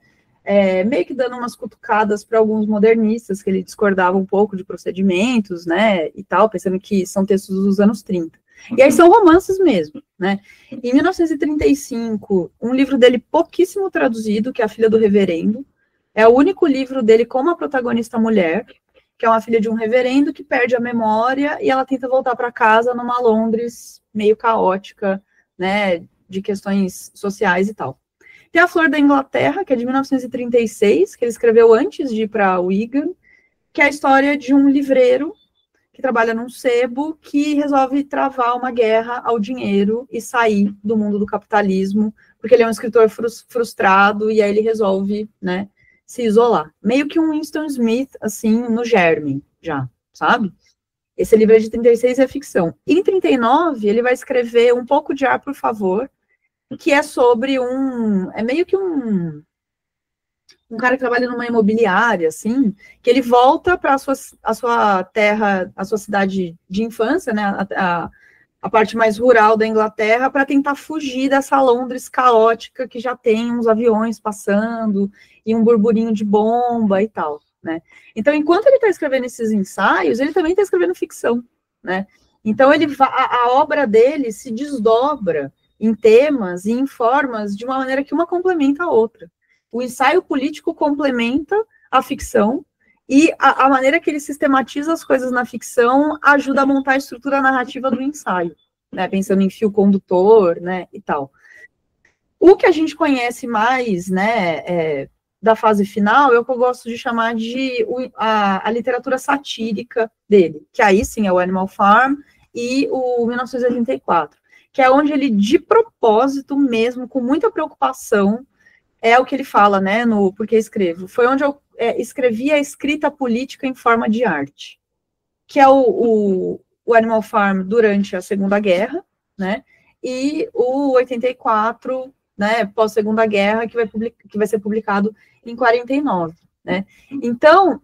meio que dando umas cutucadas para alguns modernistas, que ele discordava um pouco de procedimentos, né, e tal, pensando que são textos dos anos 30. E aí são romances mesmo, né. Em 1935, um livro dele pouquíssimo traduzido, que é A Filha do Reverendo, é o único livro dele com uma protagonista mulher, que é uma filha de um reverendo que perde a memória e ela tenta voltar para casa numa Londres meio caótica, né, de questões sociais e tal. Tem A Flor da Inglaterra, que é de 1936, que ele escreveu antes de ir para Wigan, que é a história de um livreiro que trabalha num sebo, que resolve travar uma guerra ao dinheiro e sair do mundo do capitalismo, porque ele é um escritor frustrado, e aí ele resolve, né, se isolar. Meio que um Winston Smith, assim, no germe, já, sabe? Esse livro é de 36 e é ficção. Em 39, ele vai escrever Um Pouco de Ar, por Favor, que é sobre é meio que um cara que trabalha numa imobiliária, assim, que ele volta para a sua terra, a sua cidade de infância, né, a parte mais rural da Inglaterra, para tentar fugir dessa Londres caótica que já tem uns aviões passando e um burburinho de bomba e tal, né. Então, enquanto ele está escrevendo esses ensaios, ele também está escrevendo ficção, né. Então, a obra dele se desdobra em temas e em formas de uma maneira que uma complementa a outra. O ensaio político complementa a ficção, e a maneira que ele sistematiza as coisas na ficção ajuda a montar a estrutura narrativa do ensaio, né, pensando em fio condutor, né, e tal. O que a gente conhece mais, né, da fase final é o que eu gosto de chamar de a literatura satírica dele, que aí sim é o Animal Farm e o 1984, que é onde ele, de propósito mesmo, com muita preocupação, é o que ele fala, né, no Porque Escrevo. Foi onde eu escrevi a escrita política em forma de arte, que é o Animal Farm durante a Segunda Guerra, né, e o 84, né, pós-Segunda Guerra, que vai ser publicado em 49, né. Então,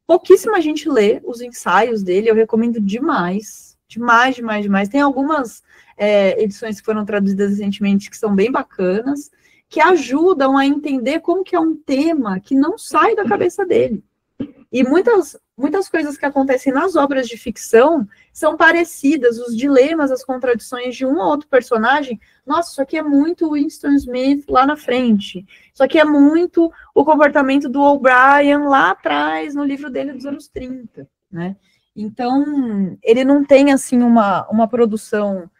pouquíssima gente lê os ensaios dele, eu recomendo demais, demais, demais, demais. Tem algumas edições que foram traduzidas recentemente que são bem bacanas, que ajudam a entender como que é um tema que não sai da cabeça dele. E muitas coisas que acontecem nas obras de ficção são parecidas, os dilemas, as contradições de um ou outro personagem. Nossa, isso aqui é muito Winston Smith lá na frente. Isso aqui é muito o comportamento do O'Brien lá atrás, no livro dele dos anos 30, né? Então, ele não tem, assim, uma produção.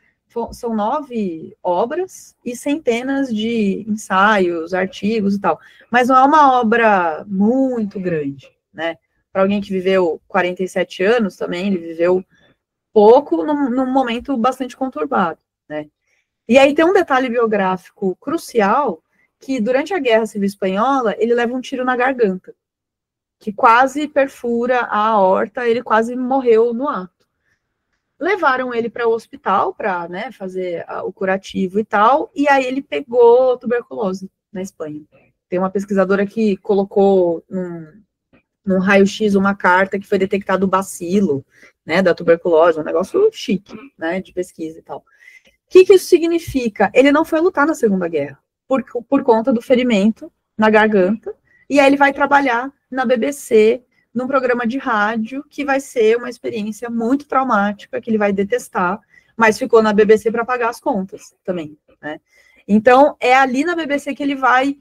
São 9 obras e centenas de ensaios, artigos e tal. Mas não é uma obra muito grande, né? Para alguém que viveu 47 anos também, ele viveu pouco num momento bastante conturbado, né? E aí tem um detalhe biográfico crucial, que durante a Guerra Civil Espanhola, ele leva um tiro na garganta, que quase perfura a aorta, ele quase morreu no ato. Levaram ele para o hospital para, né, fazer o curativo e tal, e aí ele pegou tuberculose na Espanha. Tem uma pesquisadora que colocou num raio-x uma carta que foi detectado o bacilo, né, da tuberculose, um negócio chique, né, de pesquisa e tal. O que isso significa? Ele não foi lutar na Segunda Guerra, por conta do ferimento na garganta, e aí ele vai trabalhar na BBC, num programa de rádio, que vai ser uma experiência muito traumática, que ele vai detestar, mas ficou na BBC para pagar as contas também, né? Então, é ali na BBC que ele vai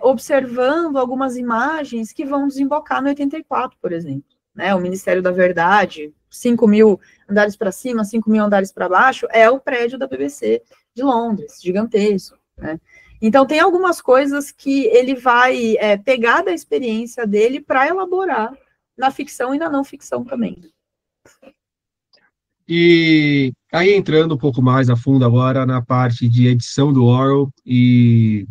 observando algumas imagens que vão desembocar no 84, por exemplo, né? O Ministério da Verdade, 5.000 andares para cima, 5.000 andares para baixo, é o prédio da BBC de Londres, gigantesco, né? Então, tem algumas coisas que ele vai pegar da experiência dele para elaborar na ficção e na não ficção também. E aí, entrando um pouco mais a fundo agora na parte de edição do Orwell, e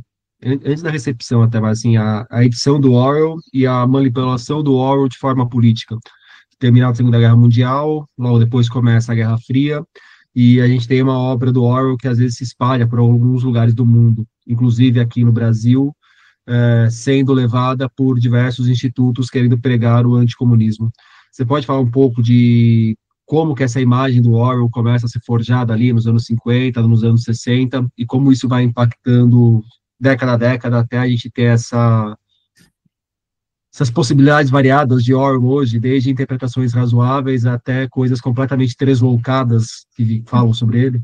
antes da recepção até, mas assim, a edição do Orwell e a manipulação do Orwell de forma política. Terminada a Segunda Guerra Mundial, logo depois começa a Guerra Fria, e a gente tem uma obra do Orwell que às vezes se espalha por alguns lugares do mundo, inclusive aqui no Brasil, sendo levada por diversos institutos querendo pregar o anticomunismo. Você pode falar um pouco de como que essa imagem do Orwell começa a ser forjada ali nos anos 50, nos anos 60, e como isso vai impactando década a década até a gente ter essas possibilidades variadas de Orwell hoje, desde interpretações razoáveis até coisas completamente tresloucadas que falam sobre ele?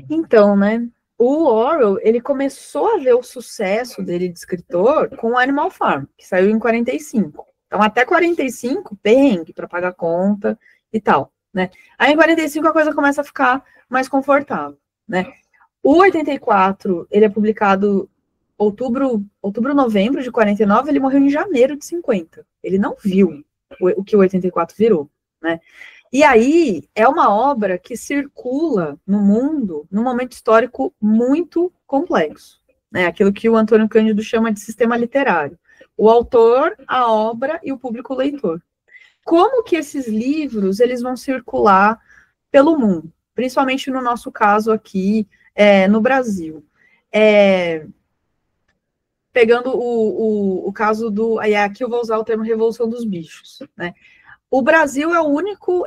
Então, né, o Orwell, ele começou a ver o sucesso dele de escritor com o Animal Farm, que saiu em 45. Então, até 45, perrengue para pagar conta e tal, né? Aí, em 45, a coisa começa a ficar mais confortável, né? O 84, ele é publicado novembro de 49, ele morreu em janeiro de 50. Ele não viu o que o 84 virou, né? E aí é uma obra que circula no mundo num momento histórico muito complexo, né? Aquilo que o Antônio Cândido chama de sistema literário. O autor, a obra e o público leitor. Como que esses livros eles vão circular pelo mundo? Principalmente no nosso caso aqui, no Brasil. Pegando o caso do... Aí aqui eu vou usar o termo Revolução dos Bichos, né? O Brasil é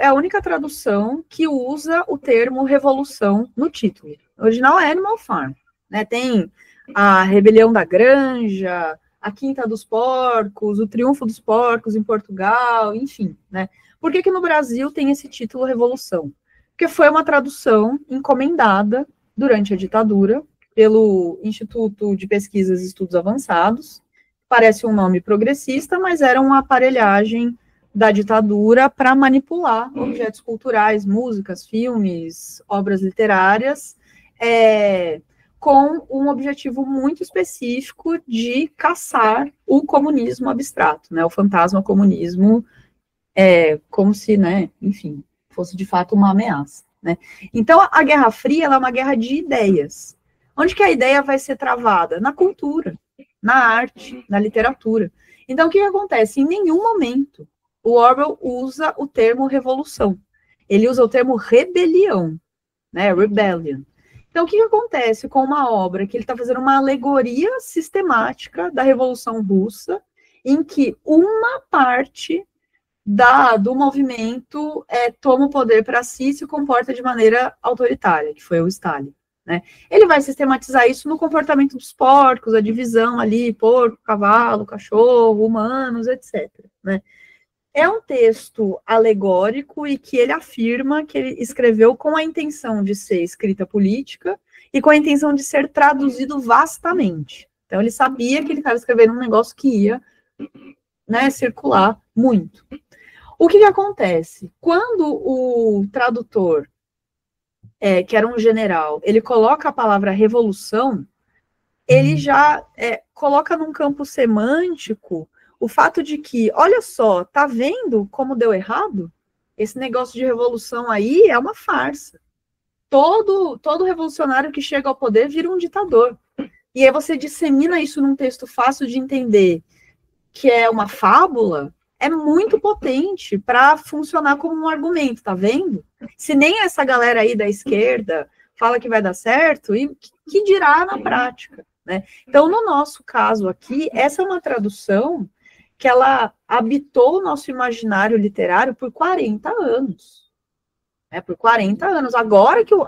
a única tradução que usa o termo revolução no título. O original é Animal Farm, né? Tem a Rebelião da Granja, a Quinta dos Porcos, o Triunfo dos Porcos em Portugal, enfim, né? Por que no Brasil tem esse título Revolução? Porque foi uma tradução encomendada durante a ditadura pelo Instituto de Pesquisas e Estudos Avançados. Parece um nome progressista, mas era uma aparelhagem da ditadura para manipular objetos culturais, músicas, filmes, obras literárias, com um objetivo muito específico de caçar o comunismo abstrato, né, o fantasma comunismo, como se, né, enfim, fosse de fato uma ameaça, né. Então, a Guerra Fria ela é uma guerra de ideias. Onde que a ideia vai ser travada? Na cultura, na arte, na literatura. Então, o que acontece? Em nenhum momento o Orwell usa o termo revolução. Ele usa o termo rebelião, né? Rebellion. Então, o que acontece com uma obra que ele está fazendo uma alegoria sistemática da Revolução Russa, em que uma parte do movimento toma o poder para si e se comporta de maneira autoritária, que foi o Stalin, né? Ele vai sistematizar isso no comportamento dos porcos, a divisão ali, porco, cavalo, cachorro, humanos, etc., né? É um texto alegórico e que ele afirma que ele escreveu com a intenção de ser escrita política e com a intenção de ser traduzido vastamente. Então, ele sabia que ele estava escrevendo um negócio que ia, né, circular muito. O que acontece? Quando o tradutor, que era um general, ele coloca a palavra revolução, ele já coloca num campo semântico o fato de que, olha só, tá vendo como deu errado? Esse negócio de revolução aí é uma farsa. Todo revolucionário que chega ao poder vira um ditador. E aí você dissemina isso num texto fácil de entender, que é uma fábula, é muito potente para funcionar como um argumento, tá vendo? Se nem essa galera aí da esquerda fala que vai dar certo, e que dirá na prática, né? Então, no nosso caso aqui, essa é uma tradução que ela habitou o nosso imaginário literário por 40 anos. Por 40 anos. Agora que o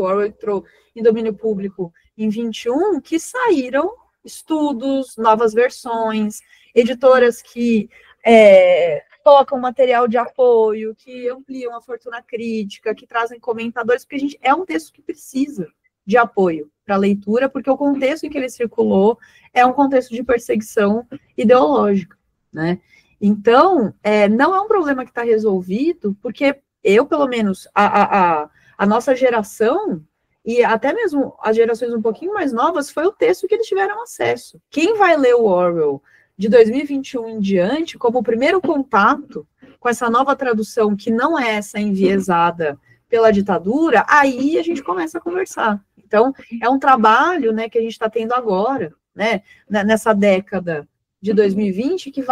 Orwell entrou em domínio público em 21, que saíram estudos, novas versões, editoras que colocam material de apoio, que ampliam a fortuna crítica, que trazem comentadores, porque é um texto que precisa de apoio para a leitura, porque o contexto em que ele circulou é um contexto de perseguição ideológica, né? Então, não é um problema que está resolvido, porque eu, pelo menos, a nossa geração, e até mesmo as gerações um pouquinho mais novas, foi o texto que eles tiveram acesso. Quem vai ler o Orwell de 2021 em diante, como o primeiro contato com essa nova tradução, que não é essa enviesada pela ditadura, aí a gente começa a conversar. Então, é um trabalho, né, que a gente está tendo agora, né, nessa década de 2020, que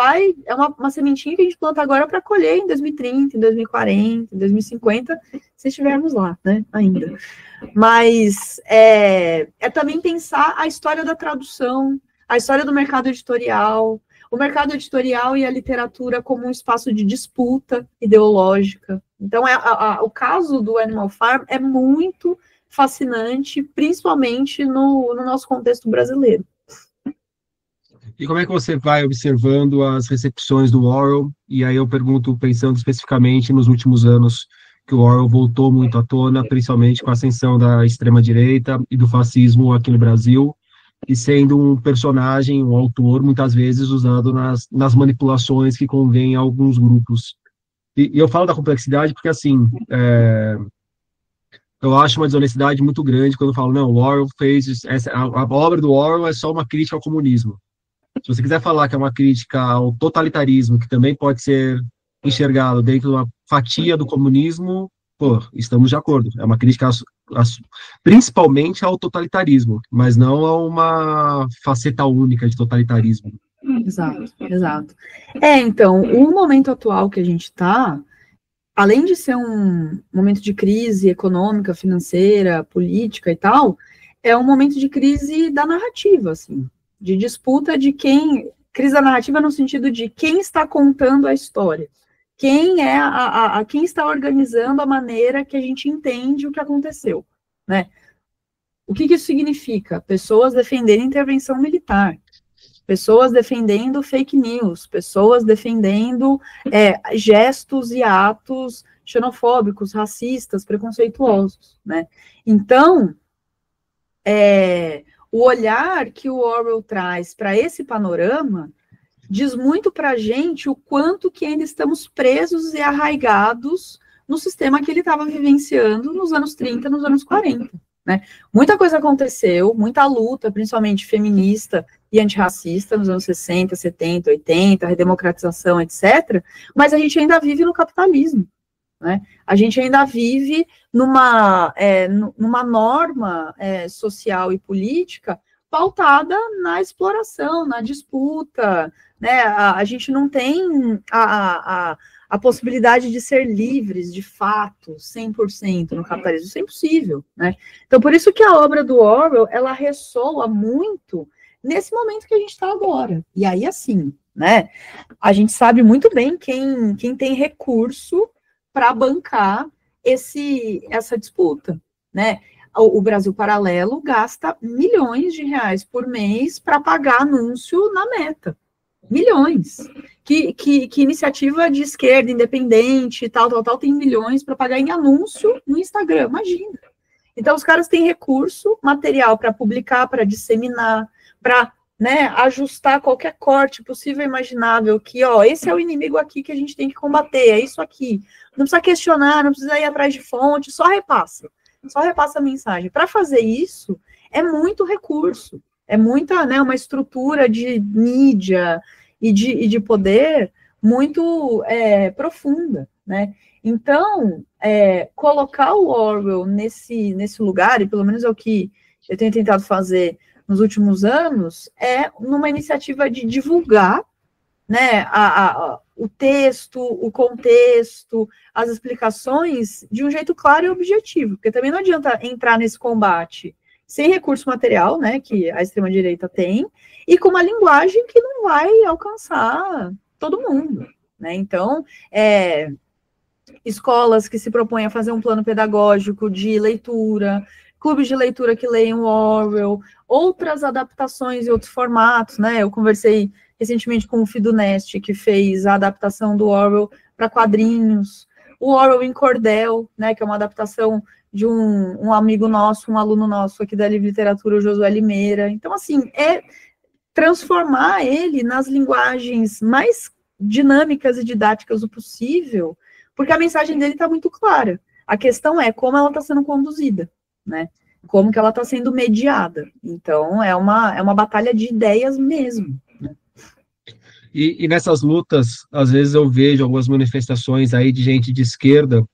é uma sementinha que a gente planta agora para colher em 2030, em 2040, em 2050, se estivermos lá, né, ainda. Mas é também pensar a história da tradução, a história do mercado editorial, o mercado editorial e a literatura como um espaço de disputa ideológica. Então, o caso do Animal Farm é muito fascinante, principalmente no nosso contexto brasileiro. E como é que você vai observando as recepções do Orwell? E aí eu pergunto, pensando especificamente nos últimos anos, que o Orwell voltou muito à tona, principalmente com a ascensão da extrema-direita e do fascismo aqui no Brasil, e sendo um personagem, um autor, muitas vezes usado nas manipulações que convém a alguns grupos. E eu falo da complexidade porque, assim, eu acho uma desonestidade muito grande quando eu falo, não, o Orwell fez, a obra do Orwell é só uma crítica ao comunismo. Se você quiser falar que é uma crítica ao totalitarismo, que também pode ser enxergado dentro de uma fatia do comunismo, pô, estamos de acordo. É uma crítica principalmente ao totalitarismo, mas não a uma faceta única de totalitarismo. Exato, exato. Então, o momento atual que a gente está, além de ser um momento de crise econômica, financeira, política e tal, é um momento de crise da narrativa, assim, de disputa de quem, crise da narrativa no sentido de quem está contando a história, quem é quem está organizando a maneira que a gente entende o que aconteceu, né? O que isso significa? Pessoas defenderem intervenção militar, pessoas defendendo fake news, pessoas defendendo gestos e atos xenofóbicos, racistas, preconceituosos, né? Então, o olhar que o Orwell traz para esse panorama diz muito para a gente o quanto que ainda estamos presos e arraigados no sistema que ele estava vivenciando nos anos 30, nos anos 40. Né? Muita coisa aconteceu, muita luta, principalmente feminista e antirracista, nos anos 60, 70, 80, redemocratização, etc., mas a gente ainda vive no capitalismo. Né? A gente ainda vive numa norma social e política pautada na exploração, na disputa, né? A gente não tem a possibilidade de ser livres, de fato, 100% no capitalismo, isso é impossível, né? Então, por isso que a obra do Orwell, ela ressoa muito nesse momento que a gente está agora. E aí, assim, né? A gente sabe muito bem quem tem recurso para bancar essa disputa, né? O Brasil Paralelo gasta milhões de reais por mês para pagar anúncio na Meta. Milhões. Que iniciativa de esquerda, independente, tal, tem milhões para pagar em anúncio no Instagram, imagina. Então, os caras têm recurso, material para publicar, para disseminar, para ajustar qualquer corte possível e imaginável, que, esse é o inimigo aqui que a gente tem que combater, é isso aqui. Não precisa questionar, não precisa ir atrás de fonte, só repassa a mensagem. Para fazer isso, é muito recurso, é muita, uma estrutura de mídia e de poder muito profunda, né? Então, colocar o Orwell nesse lugar, e pelo menos é o que eu tenho tentado fazer nos últimos anos, é numa iniciativa de divulgar, né, o texto, o contexto, as explicações de um jeito claro e objetivo, porque também não adianta entrar nesse combate sem recurso material, né, que a extrema-direita tem, e com uma linguagem que não vai alcançar todo mundo, né? Então, escolas que se propõem a fazer um plano pedagógico de leitura, clubes de leitura que leiam Orwell, outras adaptações e outros formatos, né? Eu conversei recentemente com o Fido Nest, que fez a adaptação do Orwell para quadrinhos, o Orwell em Cordel, né, que é uma adaptação de um amigo nosso, um aluno nosso aqui da Livre Literatura, o Josué Limeira. Então, assim, transformar ele nas linguagens mais dinâmicas e didáticas do possível, porque a mensagem dele está muito clara. A questão é como ela está sendo conduzida, né? Como que ela está sendo mediada. Então, é uma batalha de ideias mesmo. Né? E nessas lutas, às vezes eu vejo algumas manifestações aí de gente de esquerda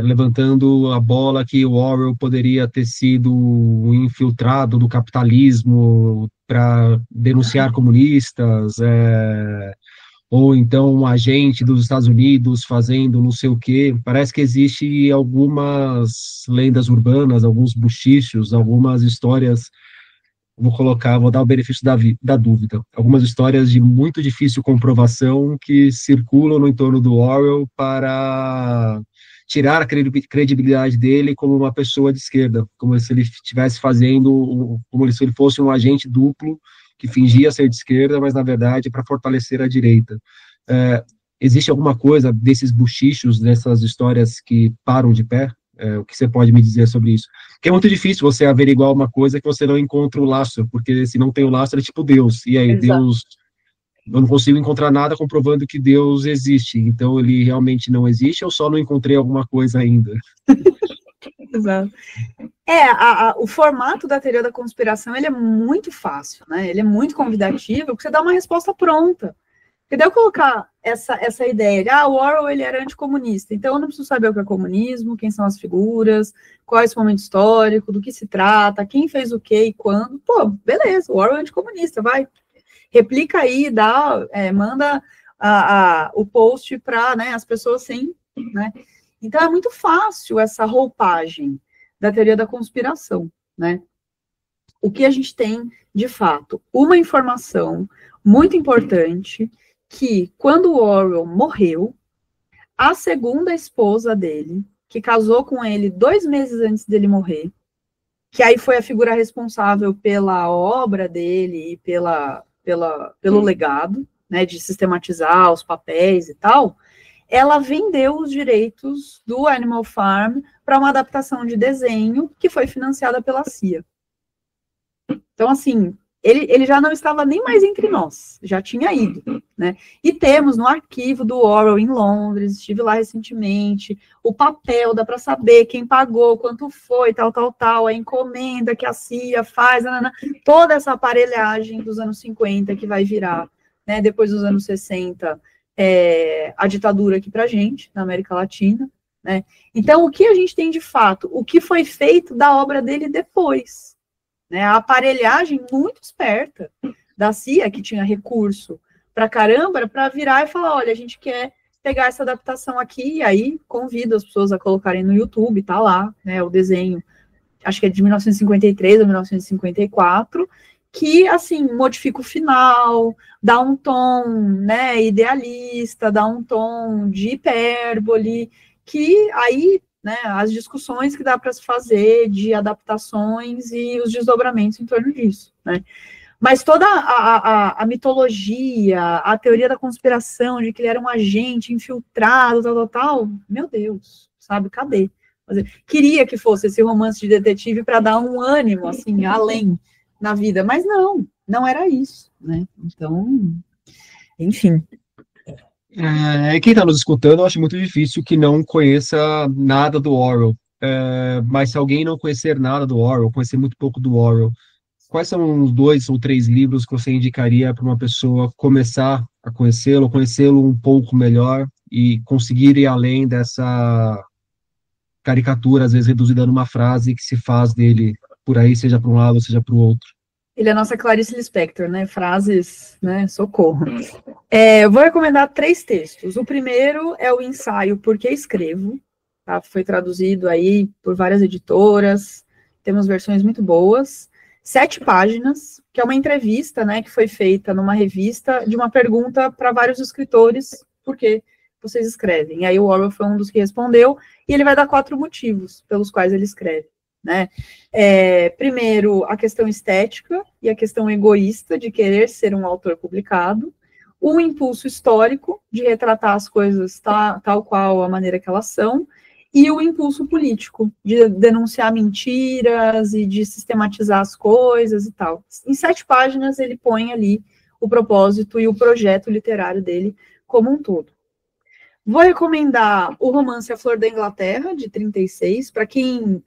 levantando a bola que o Orwell poderia ter sido infiltrado do capitalismo para denunciar comunistas, ou então um agente dos Estados Unidos fazendo não sei o quê. Parece que existe algumas lendas urbanas, alguns buchichos, algumas histórias, vou dar o benefício da dúvida, algumas histórias de muito difícil comprovação que circulam no entorno do Orwell para tirar a credibilidade dele como uma pessoa de esquerda, como se ele estivesse como se ele fosse um agente duplo que fingia ser de esquerda, mas na verdade é para fortalecer a direita. Existe alguma coisa desses buchichos, dessas histórias que param de pé? O que você pode me dizer sobre isso? Porque é muito difícil você averiguar uma coisa que você não encontra o lastro, porque se não tem o lastro é tipo Deus, e aí Exato. Deus, eu não consigo encontrar nada comprovando que Deus existe, então ele realmente não existe, eu só não encontrei alguma coisa ainda. Exato. O formato da teoria da conspiração, ele é muito fácil, né? Ele é muito convidativo, porque você dá uma resposta pronta. Porque daí eu colocar essa ideia de, o Orwell, ele era anticomunista, então eu não preciso saber o que é comunismo, quem são as figuras, qual é esse momento histórico, do que se trata, quem fez o quê e quando. Pô, beleza, o Orwell é anticomunista, vai. Replica aí, manda o post para, né, as pessoas sem, né? Então é muito fácil essa roupagem da teoria da conspiração, né? O que a gente tem, de fato, uma informação muito importante, que quando o Orwell morreu, a segunda esposa dele, que casou com ele 2 meses antes dele morrer, que aí foi a figura responsável pela obra dele e pelo legado, né, de sistematizar os papéis e tal, ela vendeu os direitos do Animal Farm para uma adaptação de desenho que foi financiada pela CIA. Então, assim, ele já não estava nem mais entre nós, já tinha ido, né? E temos no arquivo do Orwell em Londres, estive lá recentemente, o papel, dá para saber quem pagou, quanto foi, tal, a encomenda que a CIA faz, toda essa aparelhagem dos anos 50 que vai virar, né, depois dos anos 60, a ditadura aqui para a gente, na América Latina, né? Então, o que a gente tem de fato? O que foi feito da obra dele depois? Né, a aparelhagem muito esperta da CIA, que tinha recurso para caramba, para virar e falar, olha, a gente quer pegar essa adaptação aqui, e aí convido as pessoas a colocarem no YouTube, tá lá, né, o desenho, acho que é de 1953 ou 1954, que, assim, modifica o final, dá um tom, né, idealista, dá um tom de hipérbole, que aí, né, as discussões que dá para se fazer de adaptações e os desdobramentos em torno disso, né. Mas toda a mitologia, a teoria da conspiração, de que ele era um agente infiltrado, tal, meu Deus, sabe, cadê? Queria que fosse esse romance de detetive para dar um ânimo, assim, além na vida, mas não era isso, né? Então, enfim. Quem está nos escutando, eu acho muito difícil que não conheça nada do Orwell. Mas se alguém não conhecer nada do Orwell, conhecer muito pouco do Orwell, quais são os 2 ou 3 livros que você indicaria para uma pessoa começar a conhecê-lo um pouco melhor e conseguir ir além dessa caricatura, às vezes reduzida numa frase que se faz dele por aí, seja para um lado, seja para o outro? Ele é a nossa Clarice Lispector, né? Frases, né? Socorro. Eu vou recomendar 3 textos. O primeiro é o ensaio Por que Escrevo, tá? Foi traduzido aí por várias editoras, temos versões muito boas. 7 páginas, que é uma entrevista, né, que foi feita numa revista, de uma pergunta para vários escritores, por que vocês escrevem? E aí o Orwell foi um dos que respondeu, e ele vai dar 4 motivos pelos quais ele escreve, né? Primeiro, a questão estética e a questão egoísta de querer ser um autor publicado, o impulso histórico de retratar as coisas tal qual a maneira que elas são, e o impulso político, de denunciar mentiras e de sistematizar as coisas e tal. Em 7 páginas, ele põe ali o propósito e o projeto literário dele como um todo. Vou recomendar o romance A Flor da Inglaterra, de 36, para quem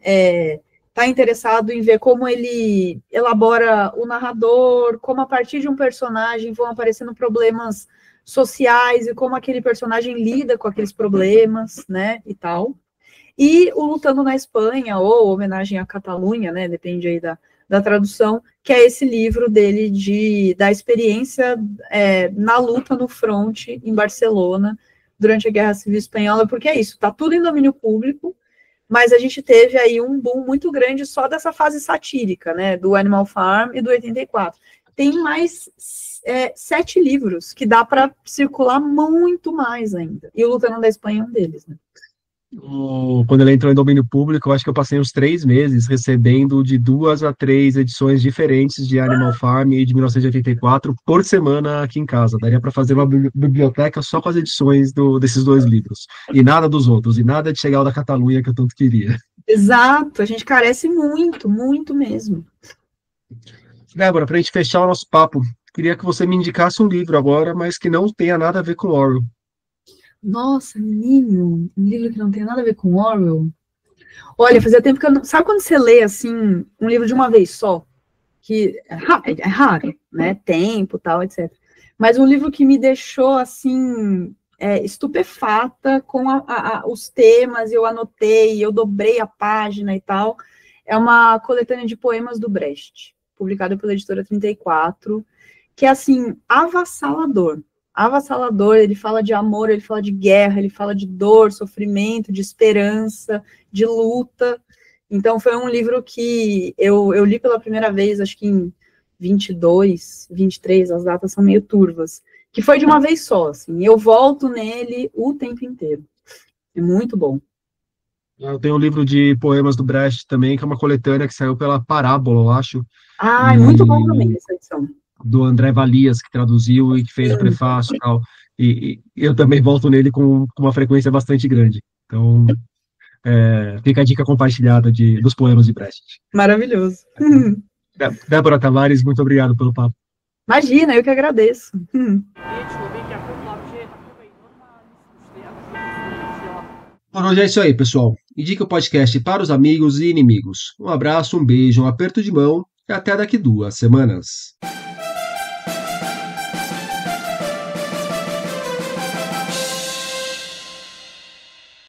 está interessado em ver como ele elabora o narrador, como a partir de um personagem vão aparecendo problemas sociais e como aquele personagem lida com aqueles problemas, né, e tal. E o Lutando na Espanha, ou Homenagem à Catalunha, né, depende aí da tradução, que é esse livro dele da experiência na luta no fronte em Barcelona, durante a Guerra Civil Espanhola, porque é isso, tá tudo em domínio público, mas a gente teve aí um boom muito grande só dessa fase satírica, né, do Animal Farm e do 84. Tem mais 7 livros que dá para circular muito mais ainda, e o Lutando na Espanha é um deles, né. Quando ele entrou em domínio público, eu acho que eu passei uns 3 meses recebendo de 2 a 3 edições diferentes de Animal Farm e de 1984 por semana aqui em casa. Daria para fazer uma biblioteca só com as edições desses 2 livros. E nada dos outros, e nada de chegar ao da Catalunha que eu tanto queria. Exato, a gente carece muito, muito mesmo. Débora, para a gente fechar o nosso papo, queria que você me indicasse um livro agora, mas que não tenha nada a ver com Orwell. Nossa, menino, um livro que não tem nada a ver com Orwell. Olha, fazia tempo que eu não... Sabe quando você lê, assim, um livro de uma vez só? Que é raro, né? Tempo, tal, etc. Mas um livro que me deixou, assim, estupefata com os temas, eu anotei, eu dobrei a página e tal, é uma coletânea de poemas do Brecht, publicada pela editora 34, que é, assim, avassalador. Avassalador, ele fala de amor, ele fala de guerra, ele fala de dor, sofrimento, de esperança, de luta. Então, foi um livro que eu li pela primeira vez, acho que em 22, 23, as datas são meio turvas, que foi de uma vez só, assim, eu volto nele o tempo inteiro. É muito bom. Eu tenho um livro de poemas do Brecht também, que é uma coletânea que saiu pela Parábola, eu acho, Ah, é muito bom também e essa edição. do André Valias, que traduziu e que fez o Sim. prefácio e tal. E eu também volto nele com uma frequência bastante grande. Então, fica a dica compartilhada dos poemas de Brecht. Maravilhoso. Débora Tavares, muito obrigado pelo papo. Imagina, eu que agradeço. Por hoje é isso aí, pessoal. Indique o podcast para os amigos e inimigos. Um abraço, um beijo, um aperto de mão e até daqui 2 semanas.